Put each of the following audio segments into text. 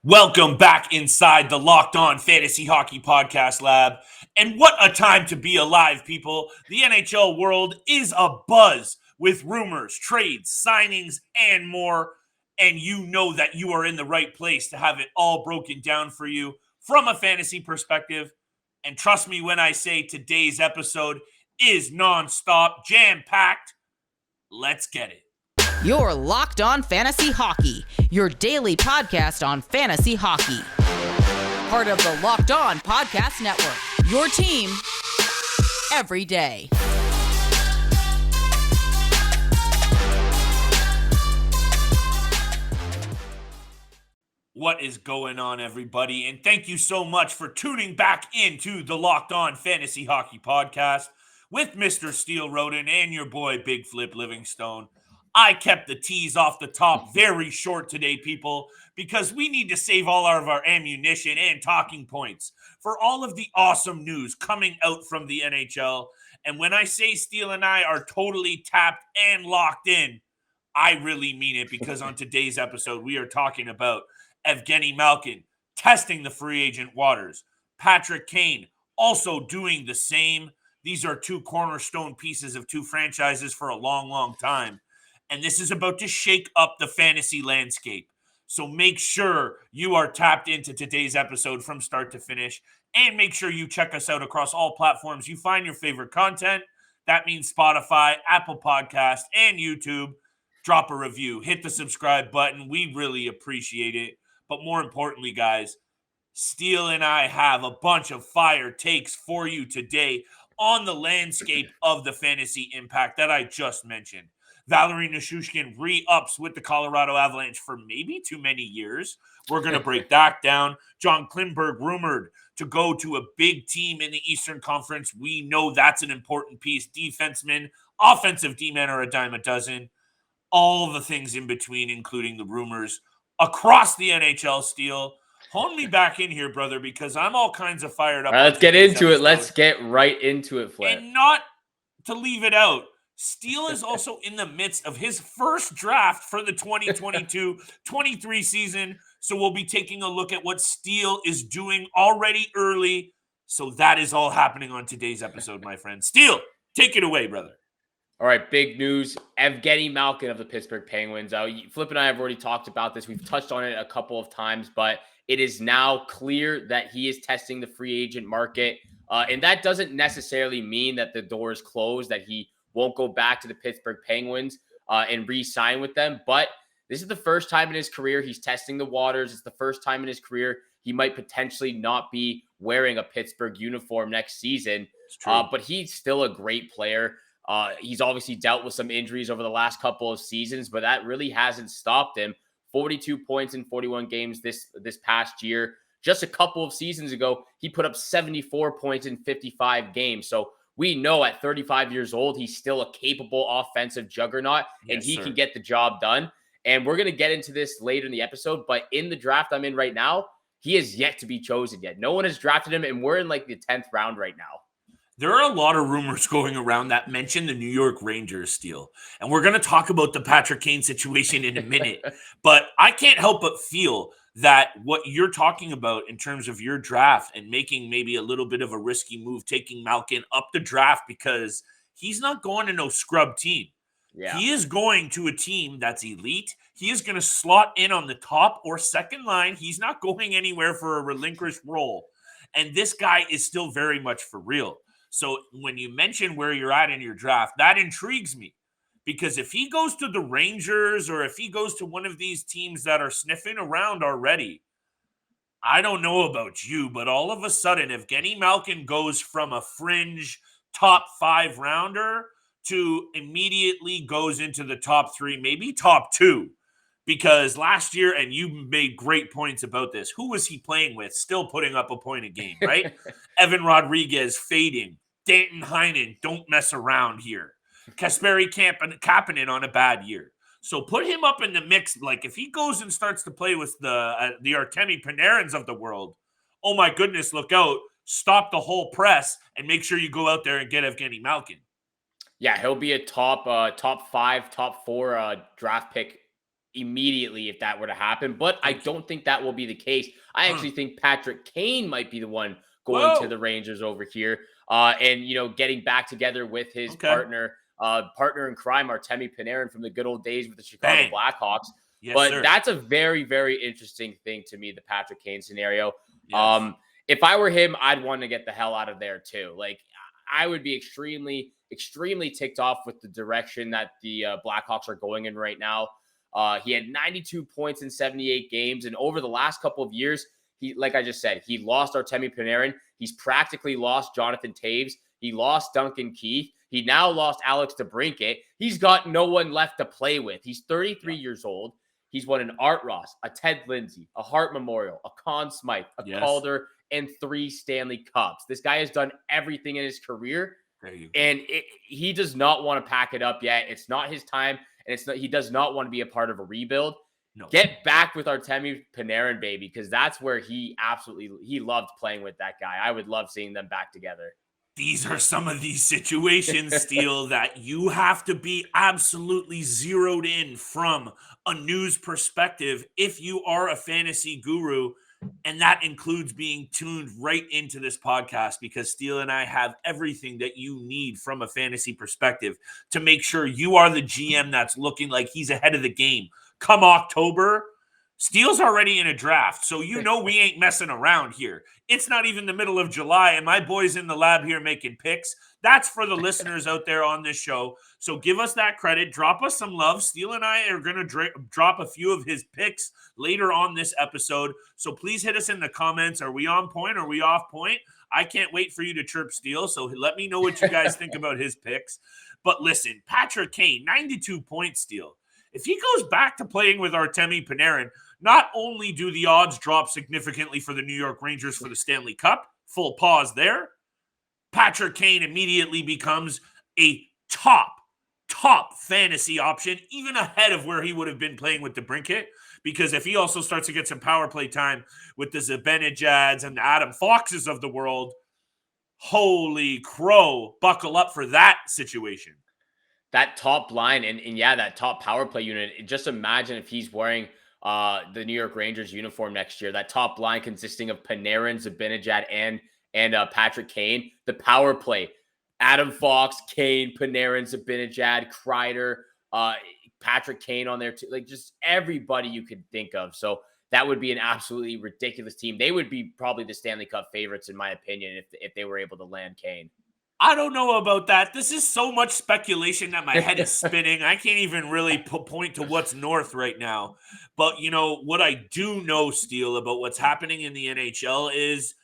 Welcome back inside the Locked On Fantasy Hockey Podcast Lab. And what a time to be alive, people. The NHL world is abuzz with rumors, trades, signings, and more. And you know that you are in the right place to have it all broken down for you from a fantasy perspective. And trust me when I say today's episode is nonstop, jam-packed. Let's get it. You're Locked On Fantasy Hockey, your daily podcast on fantasy hockey. Part of the Locked On Podcast Network, your team every day. What is going on, everybody? And thank you so much for tuning back into the Locked On Fantasy Hockey Podcast with Mr. Steele Roden and your boy Big Flip Livingstone. I kept the tease off the top very short today, people, because we need to save all of our ammunition and talking points for all of the awesome news coming out from the NHL. And when I say Steele and I are totally tapped and locked in, I really mean it, because on today's episode, we are talking about Evgeni Malkin testing the free agent waters. Patrick Kane also doing the same. These are two cornerstone pieces of two franchises for a long, long time. And this is about to shake up the fantasy landscape. So make sure you are tapped into today's episode from start to finish. And make sure you check us out across all platforms you find your favorite content. That means Spotify, Apple Podcasts, and YouTube. Drop a review. Hit the subscribe button. We really appreciate it. But more importantly, guys, Steele and I have a bunch of fire takes for you today on the landscape of the fantasy impact that I just mentioned. Valeri Nichuskin re-ups with the Colorado Avalanche for maybe too many years. We're going to break that down. John Klingberg rumored to go to a big team in the Eastern Conference. We know that's an important piece. Defensemen, offensive D-men are a dime a dozen. All the things in between, including the rumors across the NHL. Steele, hold me back in here, brother, because I'm all kinds of fired up. All right, let's get into it. Let's get right into it, Flip. And not to leave it out, Steele is also in the midst of his first draft for the 2022-23 season. So we'll be taking a look at what Steele is doing already early. So that is all happening on today's episode, my friend. Steele, take it away, brother. All right, big news. Evgeni Malkin of the Pittsburgh Penguins. Flip and I have already talked about this. We've touched on it a couple of times, but it is now clear that he is testing the free agent market. And that doesn't necessarily mean that the door is closed, that he won't go back to the Pittsburgh Penguins and re-sign with them. But this is the first time in his career he's testing the waters. It's the first time in his career he might potentially not be wearing a Pittsburgh uniform next season. But he's still a great player. He's obviously dealt with some injuries over the last couple of seasons, but that really hasn't stopped him. 42 points in 41 games this past year. Just a couple of seasons ago, he put up 74 points in 55 games. So we know at 35 years old, he's still a capable offensive juggernaut, and he can get the job done. And we're going to get into this later in the episode, but in the draft I'm in right now, he is yet to be chosen yet. No one has drafted him, and we're in like the 10th round right now. There are a lot of rumors going around that mention the New York Rangers, Steele. And we're going to talk about the Patrick Kane situation in a minute. But I can't help but feel that what you're talking about in terms of your draft and making maybe a little bit of a risky move, taking Malkin up the draft, because he's not going to no scrub team. Yeah. He is going to a team that's elite. He is going to slot in on the top or second line. He's not going anywhere for a relinquished role. And this guy is still very much for real. So when you mention where you're at in your draft, that intrigues me, because if he goes to the Rangers or if he goes to one of these teams that are sniffing around already, I don't know about you, but all of a sudden, Evgeni Malkin goes from a fringe top 5 rounder to immediately goes into the top 3, maybe top 2. Because last year, and you made great points about this, who was he playing with? Still putting up a point a game, right? Evan Rodriguez fading. Danton Heinen, don't mess around here. Kasperi Kapanen on a bad year. So put him up in the mix. Like if he goes and starts to play with the Artemi Panarins of the world, oh my goodness, look out. Stop the whole press and make sure you go out there and get Evgeni Malkin. Yeah, he'll be a top 5, top 4 draft pick immediately if that were to happen, but I don't think that will be the case. I actually think Patrick Kane might be the one going to the Rangers over here. And, getting back together with his partner in crime, Artemi Panarin from the good old days with the Chicago Blackhawks. Yes, but sir. That's a very, very interesting thing to me, the Patrick Kane scenario. Yes. If I were him, I'd want to get the hell out of there too. Like, I would be extremely, extremely ticked off with the direction that the Blackhawks are going in right now. He had 92 points in 78 games. And over the last couple of years, like I just said, he lost Artemi Panarin. He's practically lost Jonathan Toews. He lost Duncan Keith. He now lost Alex DeBrincat. He's got no one left to play with. He's 33 years old. He's won an Art Ross, a Ted Lindsay, a Hart Memorial, a Conn Smythe, a Calder, and 3 Stanley Cups. This guy has done everything in his career. And he does not want to pack it up yet. It's not his time. And he does not want to be a part of a rebuild. No. Get back with Artemi Panarin, baby, because that's where he loved playing with that guy. I would love seeing them back together. These are some of these situations, Steele, that you have to be absolutely zeroed in from a news perspective if you are a fantasy guru. And that includes being tuned right into this podcast, because Steele and I have everything that you need from a fantasy perspective to make sure you are the GM that's looking like he's ahead of the game. Come October, Steele's already in a draft, so we ain't messing around here. It's not even the middle of July, and my boy's in the lab here making picks. That's for the listeners out there on this show. So give us that credit. Drop us some love. Steele and I are going to drop a few of his picks later on this episode. So please hit us in the comments. Are we on point? Are we off point? I can't wait for you to chirp Steele. So let me know what you guys think about his picks. But listen, Patrick Kane, 92 points, Steele. If he goes back to playing with Artemi Panarin, not only do the odds drop significantly for the New York Rangers for the Stanley Cup, full pause there, Patrick Kane immediately becomes a top fantasy option, even ahead of where he would have been playing with DeBrincat, because if he also starts to get some power play time with the Zibanejads and the Adam Foxes of the world, holy crow, buckle up for that situation. That top line and that top power play unit, just imagine if he's wearing the New York Rangers uniform next year, that top line consisting of Panarin, Zibanejad, and Patrick Kane, the power play, Adam Fox, Kane, Panarin, Zibanejad, Kreider, Patrick Kane on there too, like just everybody you could think of. So that would be an absolutely ridiculous team. They would be probably the Stanley Cup favorites, in my opinion, if they were able to land Kane. I don't know about that. This is so much speculation that my head is spinning. I can't even really point to what's north right now. But, what I do know, Steele, about what's happening in the NHL is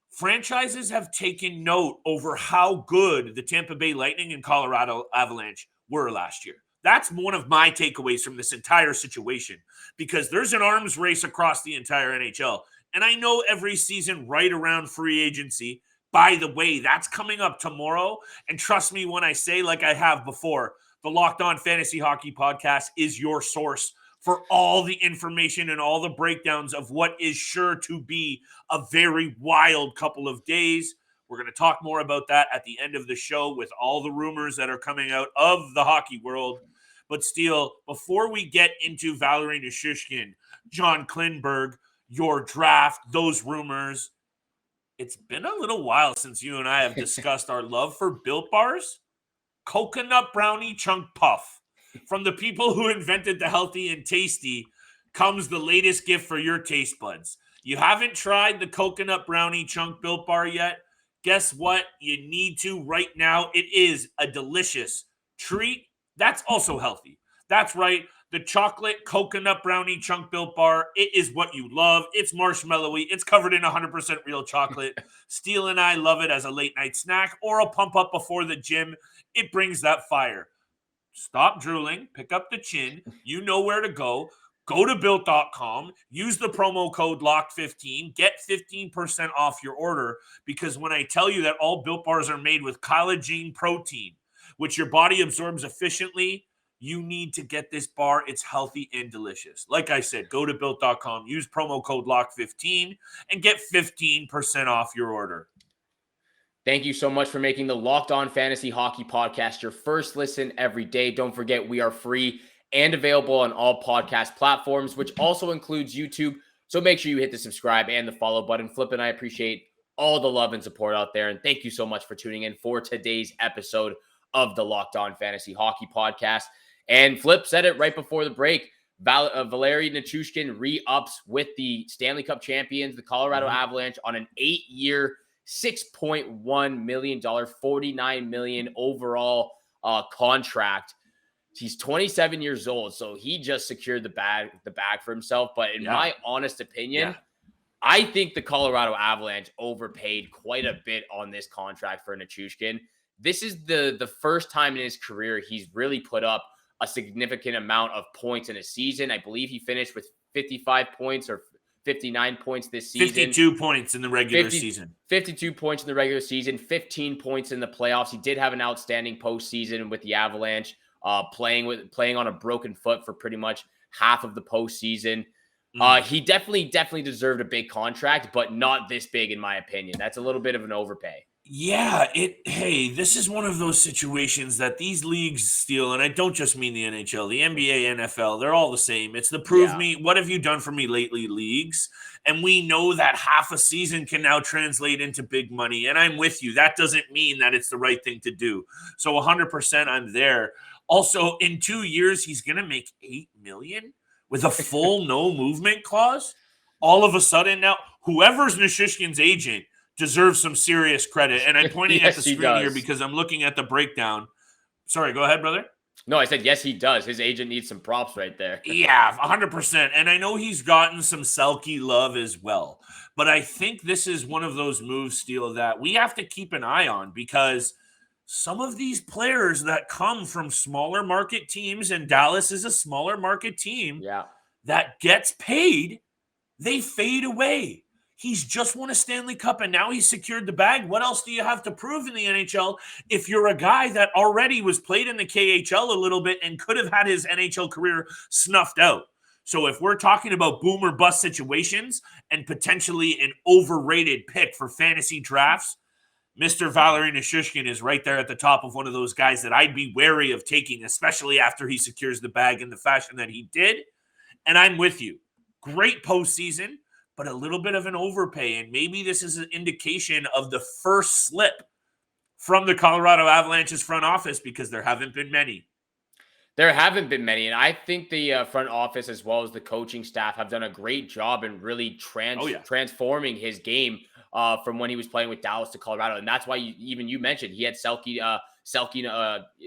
franchises have taken note over how good the Tampa Bay Lightning and Colorado Avalanche were last year. That's one of my takeaways from this entire situation, because there's an arms race across the entire NHL. And I know every season right around free agency, by the way, that's coming up tomorrow. And trust me when I say, like I have before, the Locked On Fantasy Hockey Podcast is your source for all the information and all the breakdowns of what is sure to be a very wild couple of days. We're going to talk more about that at the end of the show with all the rumors that are coming out of the hockey world. But Steele, before we get into Valeri Nichuskin, John Klingberg, your draft, those rumors, it's been a little while since you and I have discussed our love for Built Bars. Coconut Brownie Chunk Puff. From the people who invented the healthy and tasty comes the latest gift for your taste buds. You haven't tried the Coconut Brownie Chunk Built Bar yet? Guess what? You need to right now. It is a delicious treat that's also healthy. That's right. The chocolate coconut brownie chunk Built Bar. It is what you love. It's marshmallowy. It's covered in 100% real chocolate. Steele and I love it as a late night snack or a pump up before the gym. It brings that fire. Stop drooling. Pick up the chin. You know where to go. Go to Built.com. Use the promo code LOCK15. Get 15% off your order, because when I tell you that all Built Bars are made with collagen protein, which your body absorbs efficiently, you need to get this bar. It's healthy and delicious. Like I said, go to Built.com, use promo code LOCK15, and get 15% off your order. Thank you so much for making the Locked On Fantasy Hockey Podcast your first listen every day. Don't forget, we are free and available on all podcast platforms, which also includes YouTube. So make sure you hit the subscribe and the follow button. Flip and I appreciate all the love and support out there. And thank you so much for tuning in for today's episode of the Locked On Fantasy Hockey Podcast. And Flip said it right before the break. Valeri Nichuskin re-ups with the Stanley Cup champions, the Colorado Avalanche, on an 8-year, $6.1 million, $49 million overall contract. He's 27 years old, so he just secured the bag for himself. But in my honest opinion, I think the Colorado Avalanche overpaid quite a bit on this contract for Nichuskin. This is the first time in his career he's really put up a significant amount of points in a season. I believe he finished with 55 points or 59 points this season. 52 points in the regular season. 52 points in the regular season, 15 points in the playoffs. He did have an outstanding postseason with the Avalanche. Playing on a broken foot for pretty much half of the postseason. He definitely deserved a big contract, but not this big in my opinion. That's a little bit of an overpay. Yeah, this is one of those situations that these leagues steal, and I don't just mean the NHL, the NBA, NFL, they're all the same. It's the prove me, what have you done for me lately leagues? And we know that half a season can now translate into big money, and I'm with you. That doesn't mean that it's the right thing to do. So 100% I'm there. Also, in 2 years, he's going to make $8 million with a full no movement clause. All of a sudden now, whoever's Nichuskin's agent deserves some serious credit. And I'm pointing at the screen here because I'm looking at the breakdown. Sorry, go ahead, brother. No, I said, yes, he does. His agent needs some props right there. Yeah, 100%. And I know he's gotten some Selke love as well. But I think this is one of those moves, Steele, that we have to keep an eye on because some of these players that come from smaller market teams, and Dallas is a smaller market team that gets paid, they fade away. He's just won a Stanley Cup, and now he's secured the bag. What else do you have to prove in the NHL if you're a guy that already was played in the KHL a little bit and could have had his NHL career snuffed out? So if we're talking about boom or bust situations and potentially an overrated pick for fantasy drafts, Mr. Valeri Nichuskin is right there at the top of one of those guys that I'd be wary of taking, especially after he secures the bag in the fashion that he did. And I'm with you. Great postseason, but a little bit of an overpay. And maybe this is an indication of the first slip from the Colorado Avalanche's front office because there haven't been many. There haven't been many. And I think the front office as well as the coaching staff have done a great job in really transforming his game from when he was playing with Dallas to Colorado. And that's why you mentioned he had Selke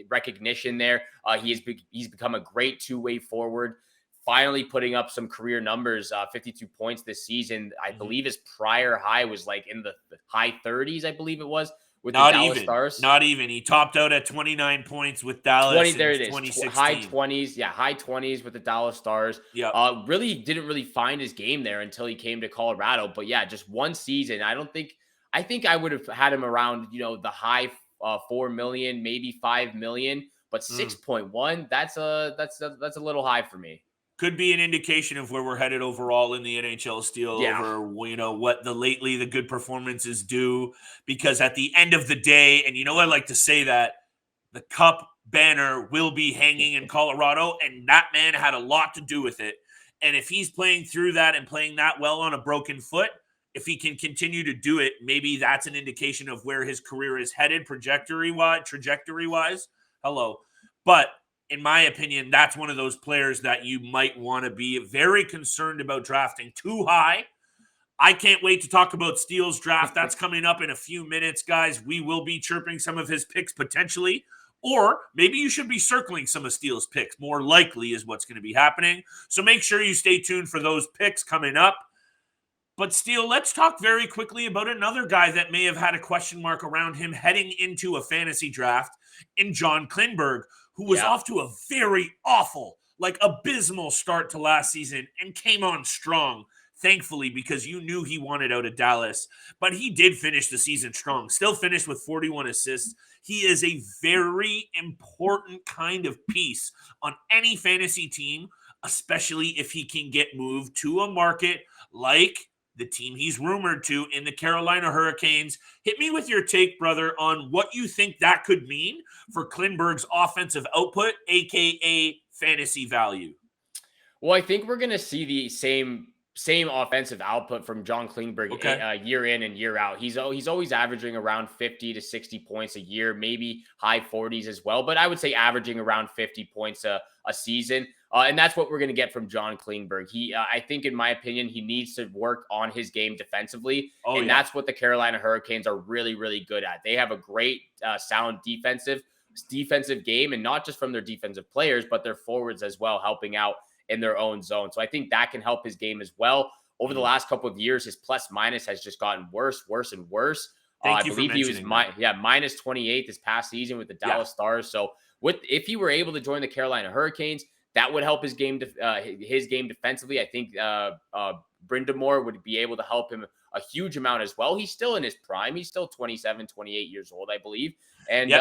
recognition there. He's become a great two-way forward, finally putting up some career numbers, 52 points this season. I believe his prior high was like in the high 30s, I believe it was, with the Dallas Stars. Not even. He topped out at 29 points with Dallas in 2016. High 20s. Yeah, high 20s with the Dallas Stars. Yeah. Really didn't really find his game there until he came to Colorado. But yeah, just one season. I think I would have had him around, the high 4 million, maybe 5 million, but 6.1, that's a little high for me. Could be an indication of where we're headed overall in the NHL, Steele, over, what the good performances do. Because at the end of the day, and I like to say that the Cup banner will be hanging in Colorado, and that man had a lot to do with it. And if he's playing through that and playing that well on a broken foot, if he can continue to do it, maybe that's an indication of where his career is headed trajectory-wise. But in my opinion, that's one of those players that you might want to be very concerned about drafting too high. I can't wait to talk about Steele's draft. That's coming up in a few minutes, guys. We will be chirping some of his picks potentially, or maybe you should be circling some of Steele's picks. More likely is what's going to be happening. So make sure you stay tuned for those picks coming up. But Steele, let's talk very quickly about another guy that may have had a question mark around him heading into a fantasy draft in John Klingberg, who was off to a very awful, abysmal start to last season and came on strong, thankfully, because you knew he wanted out of Dallas. But he did finish the season strong, still finished with 41 assists. He is a very important kind of piece on any fantasy team, especially if he can get moved to a market like the team he's rumored to in the Carolina Hurricanes. Hit me with your take, brother, on what you think that could mean for Klingberg's offensive output, a.k.a. fantasy value? Well, I think we're going to see the same offensive output from John Klingberg year in and year out. He's always averaging around 50 to 60 points a year, maybe high 40s as well. But I would say averaging around 50 points a season. And that's what we're going to get from John Klingberg. I think, in my opinion, he needs to work on his game defensively. That's what the Carolina Hurricanes are really, really good at. They have a great, sound defensive game, and not just from their defensive players, but their forwards as well, helping out in their own zone. So I think that can help his game as well. Over the last couple of years, his plus minus has just gotten worse and worse. I believe he was minus 28 this past season with the Dallas Stars. So if he were able to join the Carolina Hurricanes, that would help his game defensively. I think Brind'Amour would be able to help him a huge amount as well. He's still in his prime. He's still 27, 28 years old, I believe. And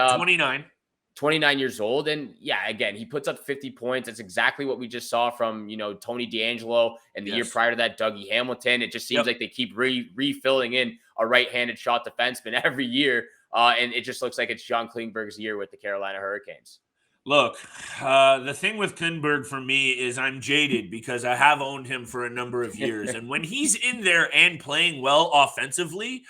29 years old. And again, he puts up 50 points. That's exactly what we just saw from, Tony DeAngelo and the year prior to that, Dougie Hamilton. It just seems like they keep refilling in a right-handed shot defenseman every year. And it just looks like it's John Klingberg's year with the Carolina Hurricanes. Look, the thing with Klingberg for me is I'm jaded because I have owned him for a number of years. And when he's in there and playing well offensively,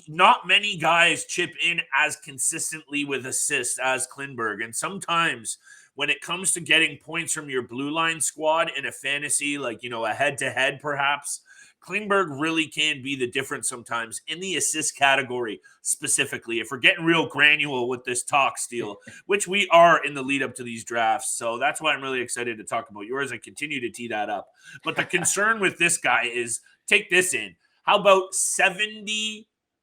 not many guys chip in as consistently with assists as Klingberg. And sometimes when it comes to getting points from your blue line squad in a fantasy, like, a head-to-head perhaps, Klingberg really can be the difference sometimes in the assist category specifically. If we're getting real granular with this talk, Steele, which we are in the lead up to these drafts. So that's why I'm really excited to talk about yours. I continue to tee that up. But the concern with this guy is, take this in. How about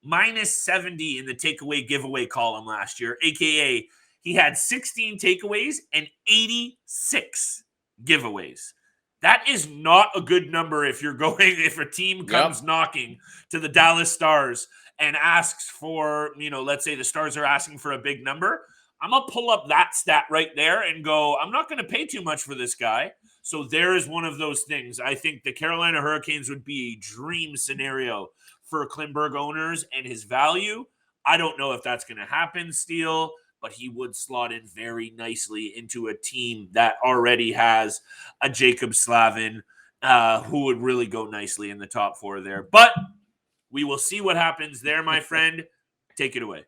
minus 70 in the takeaway giveaway column last year, AKA he had 16 takeaways and 86 giveaways. That is not a good number if if a team comes knocking to the Dallas Stars and asks for, let's say the Stars are asking for a big number. I'm going to pull up that stat right there and go, I'm not going to pay too much for this guy. So there is one of those things. I think the Carolina Hurricanes would be a dream scenario for Klingberg owners and his value. I don't know if that's going to happen, Steele, but he would slot in very nicely into a team that already has a Jacob Slavin, who would really go nicely in the top four there. But we will see what happens there, my friend. Take it away.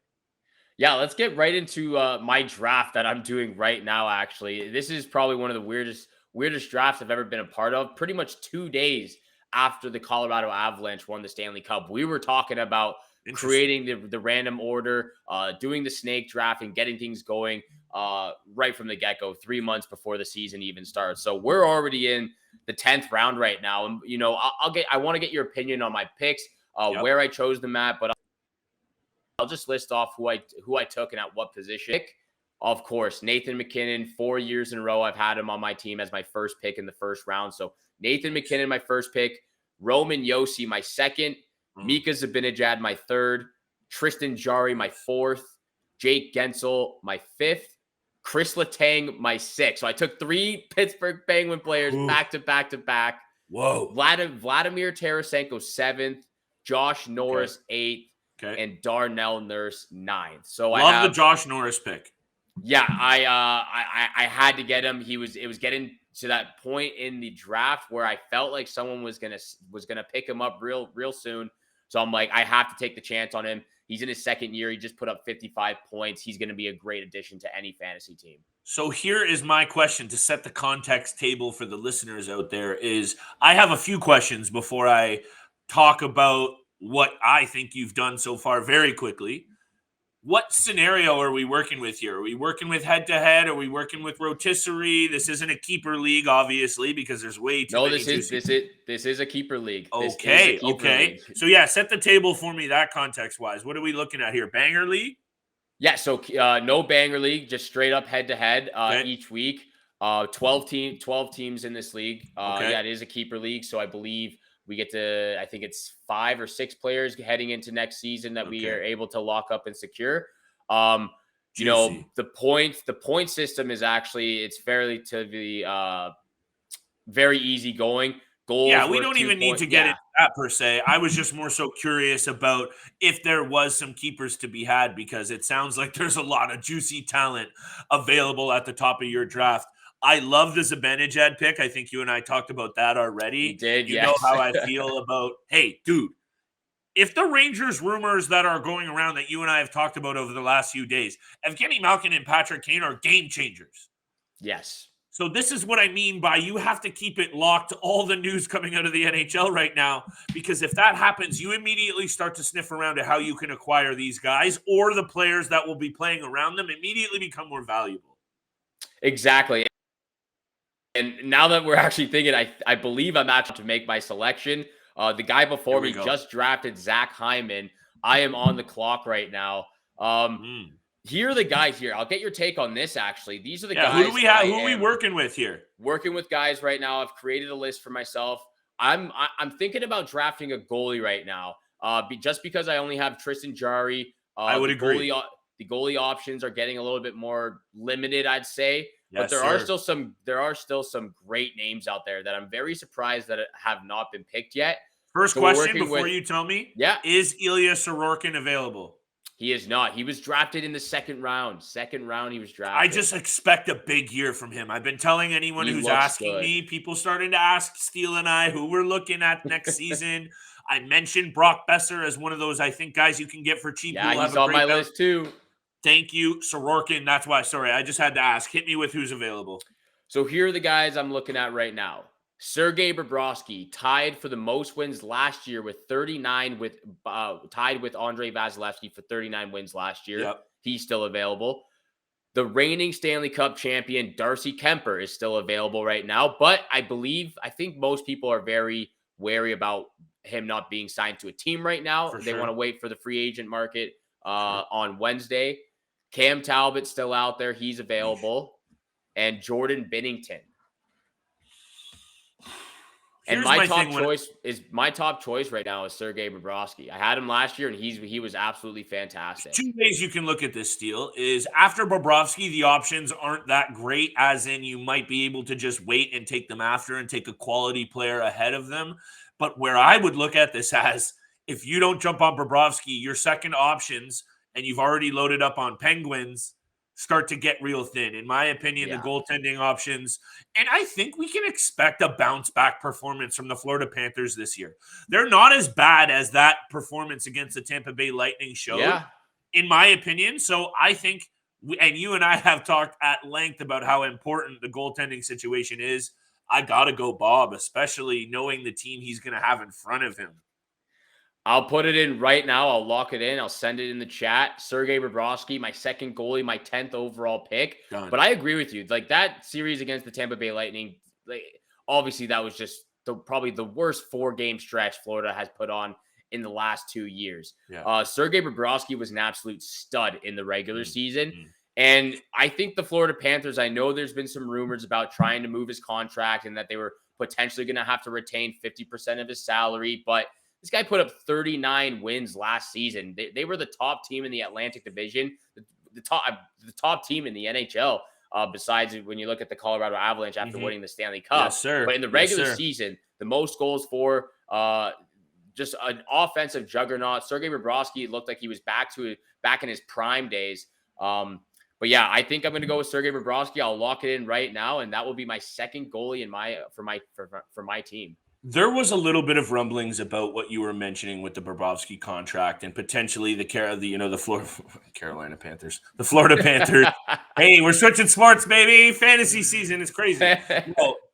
Yeah, let's get right into my draft that I'm doing right now, actually. This is probably one of the weirdest drafts I've ever been a part of. Pretty much 2 days after the Colorado Avalanche won the Stanley Cup, we were talking about creating the random order, doing the snake draft and getting things going right from the get-go, 3 months before the season even starts. So we're already in the 10th round right now. And, I want to get your opinion on my picks, where I chose them at, but I'll just list off who I took and at what position. Of course, Nathan MacKinnon, 4 years in a row, I've had him on my team as my first pick in the first round. So Nathan MacKinnon, my first pick, Roman Josi, my second, Mika Zibanejad, my third, Tristan Jarry, my fourth, Jake Gensel, my fifth, Chris Letang, my sixth. So I took 3 Pittsburgh Penguin players back to back. Whoa. Vladimir Tarasenko, 7th, Josh Norris, 8th, and Darnell Nurse, 9th. So I love the Josh Norris pick. Yeah, I had to get him. It was getting to that point in the draft where I felt like someone was gonna pick him up real soon. So I'm like, I have to take the chance on him. He's in his second year. He just put up 55 points. He's going to be a great addition to any fantasy team. So here is my question to set the context table for the listeners out there is I have a few questions before I talk about what I think you've done so far very quickly. What scenario are we working with here? Are we working with head-to-head? Are we working with rotisserie? This isn't a keeper league, obviously, because there's way too many. This is a keeper league. Okay. League. So, set the table for me that context-wise. What are we looking at here? Banger league? Yeah, so no banger league, just straight up head-to-head each week. 12 teams in this league. Yeah, it is a keeper league, so I believe we get to, I think it's 5 or 6 players heading into next season that we are able to lock up and secure. The point system is actually, it's fairly to the very easy going. Goals. Yeah, we don't even need to get into that per se. I was just more so curious about if there was some keepers to be had, because it sounds like there's a lot of juicy talent available at the top of your draft. I love the Zibanejad pick. I think you and I talked about that already. You did, You know yes. how I feel about, hey, dude, if the Rangers rumors that are going around that you and I have talked about over the last few days, Evgeni Malkin and Patrick Kane are game changers. Yes. So this is what I mean by you have to keep it locked to all the news coming out of the NHL right now, because if that happens, you immediately start to sniff around at how you can acquire these guys, or the players that will be playing around them immediately become more valuable. Exactly. And now that we're actually thinking, I believe I'm actually to make my selection. The guy before me just drafted Zach Hyman. I am on the clock right now. Here are the guys here. I'll get your take on this, actually. These are the guys. Who do we have? Who are we working with here? Working with guys right now. I've created a list for myself. I'm thinking about drafting a goalie right now. Just because I only have Tristan Jarry. I would agree. The goalie options are getting a little bit more limited, I'd say. Yes, but there are still some great names out there that I'm very surprised that have not been picked yet. First question before you tell me. Yeah. Is Ilya Sorokin available? He is not. He was drafted in the second round. Second round, he was drafted. I just expect a big year from him. I've been telling anyone who's asking me, people starting to ask Steele and I who we're looking at next season. I mentioned Brock Besser as one of those, I think, guys you can get for cheap. Yeah, he's on my list too. Thank you. Sorokin, that's why. Sorry, I just had to ask. Hit me with who's available. So here are the guys I'm looking at right now. Sergei Bobrovsky tied for the most wins last year with 39, tied with Andrei Vasilevsky for 39 wins last year. Yep. He's still available. The reigning Stanley Cup champion Darcy Kemper is still available right now, but I think most people are very wary about him not being signed to a team right now. They want to wait for the free agent market on Wednesday. Cam Talbot's still out there. He's available. And Jordan Binnington. And my top choice right now is Sergei Bobrovsky. I had him last year, and he was absolutely fantastic. Two ways you can look at this, Steele, is after Bobrovsky, the options aren't that great, as in you might be able to just wait and take them after and take a quality player ahead of them. But where I would look at this as, if you don't jump on Bobrovsky, your second options, and you've already loaded up on Penguins, start to get real thin. In my opinion, the goaltending options, and I think we can expect a bounce-back performance from the Florida Panthers this year. They're not as bad as that performance against the Tampa Bay Lightning showed, in my opinion. So I think, and you and I have talked at length about how important the goaltending situation is. I got to go Bob, especially knowing the team he's going to have in front of him. I'll put it in right now. I'll lock it in. I'll send it in the chat. Sergei Bobrovsky, my second goalie, my 10th overall pick. Done. But I agree with you. Like, that series against the Tampa Bay Lightning, obviously that was just probably the worst 4-game stretch Florida has put on in the last 2 years. Sergei Bobrovsky was an absolute stud in the regular season. And I think the Florida Panthers, I know there's been some rumors about trying to move his contract and that they were potentially going to have to retain 50% of his salary, but this guy put up 39 wins last season. They were the top team in the Atlantic Division, the top team in the NHL, besides when you look at the Colorado Avalanche after winning the Stanley Cup. Yes, sir. But in the regular season, the most goals for just an offensive juggernaut. Sergei Bobrovsky looked like he was back in his prime days. But yeah, I think I'm going to go with Sergei Bobrovsky. I'll lock it in right now, and that will be my second goalie for my team. There was a little bit of rumblings about what you were mentioning with the Bobrovsky contract and potentially the Carolina Panthers, the Florida Panthers. Hey, we're switching sports, baby. Fantasy season is crazy.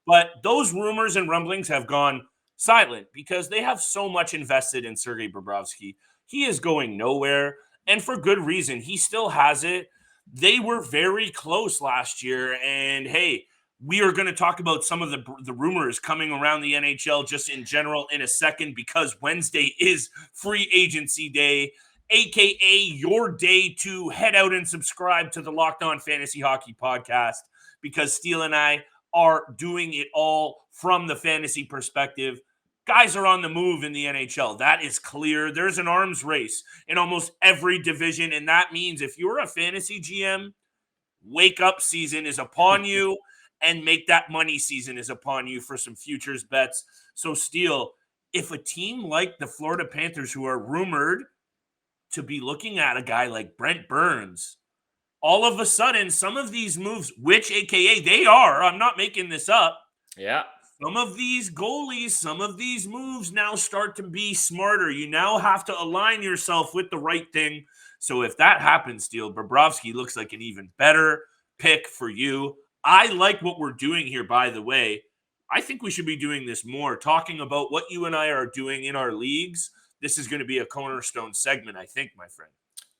But those rumors and rumblings have gone silent because they have so much invested in Sergei Bobrovsky. He is going nowhere, and for good reason. He still has it. They were very close last year, and hey, we are going to talk about some of the rumors coming around the NHL just in general in a second, because Wednesday is free agency day, aka your day to head out and subscribe to the Locked On Fantasy Hockey podcast, because Steele and I are doing it all from the fantasy perspective. Guys are on the move in the NHL. That is clear. There's an arms race in almost every division, and that means if you're a fantasy GM, wake up season is upon you. And make that money season is upon you for some futures bets. So, Steele, if a team like the Florida Panthers, who are rumored to be looking at a guy like Brent Burns, all of a sudden, some of these moves, which AKA they are, I'm not making this up. Yeah. Some of these goalies, some of these moves now start to be smarter. You now have to align yourself with the right thing. So if that happens, Steele, Bobrovsky looks like an even better pick for you. I like what we're doing here, by the way. I think we should be doing this more, talking about what you and I are doing in our leagues. This is going to be a cornerstone segment, I think, my friend.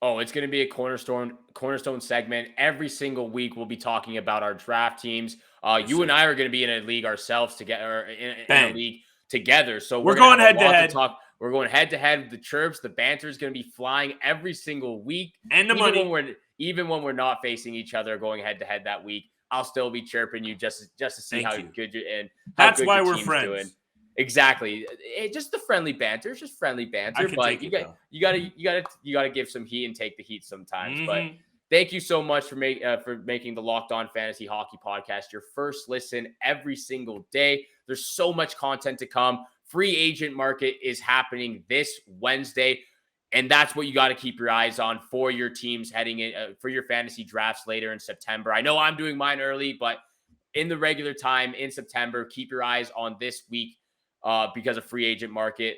Oh, it's going to be a cornerstone segment. Every single week, we'll be talking about our draft teams. You and I are going to be in a league ourselves together, in a league together. So we're going head to head. We're going head to head. The chirps, the banter is going to be flying every single week. And the money. Even when we're not facing each other, going head to head that week, I'll still be chirping you just to see how good you're and how that's good why your we're team's friends. doing. Exactly. Just the friendly banter. It's just friendly banter. But you gotta give some heat and take the heat sometimes. Mm-hmm. But thank you so much for making the Locked On Fantasy Hockey Podcast your first listen every single day. There's so much content to come. Free agent market is happening this Wednesday. And that's what you got to keep your eyes on for your teams heading in for your fantasy drafts later in September. I know I'm doing mine early, but in the regular time in September, keep your eyes on this week because of free agent market.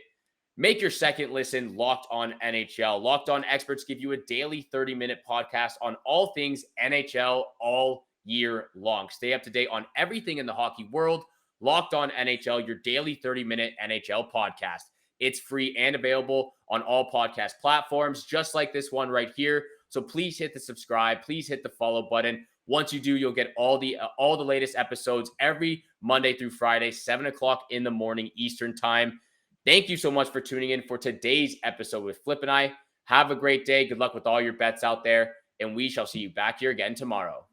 Make your second listen Locked On NHL. Locked On experts give you a daily 30-minute podcast on all things NHL all year long. Stay up to date on everything in the hockey world. Locked On NHL, your daily 30-minute NHL podcast. It's free and available on all podcast platforms, just like this one right here. So please hit the subscribe. Please hit the follow button. Once you do, you'll get all the latest episodes every Monday through Friday, 7 o'clock in the morning Eastern time. Thank you so much for tuning in for today's episode with Flip and I. Have a great day. Good luck with all your bets out there, and we shall see you back here again tomorrow.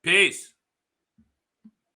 Peace.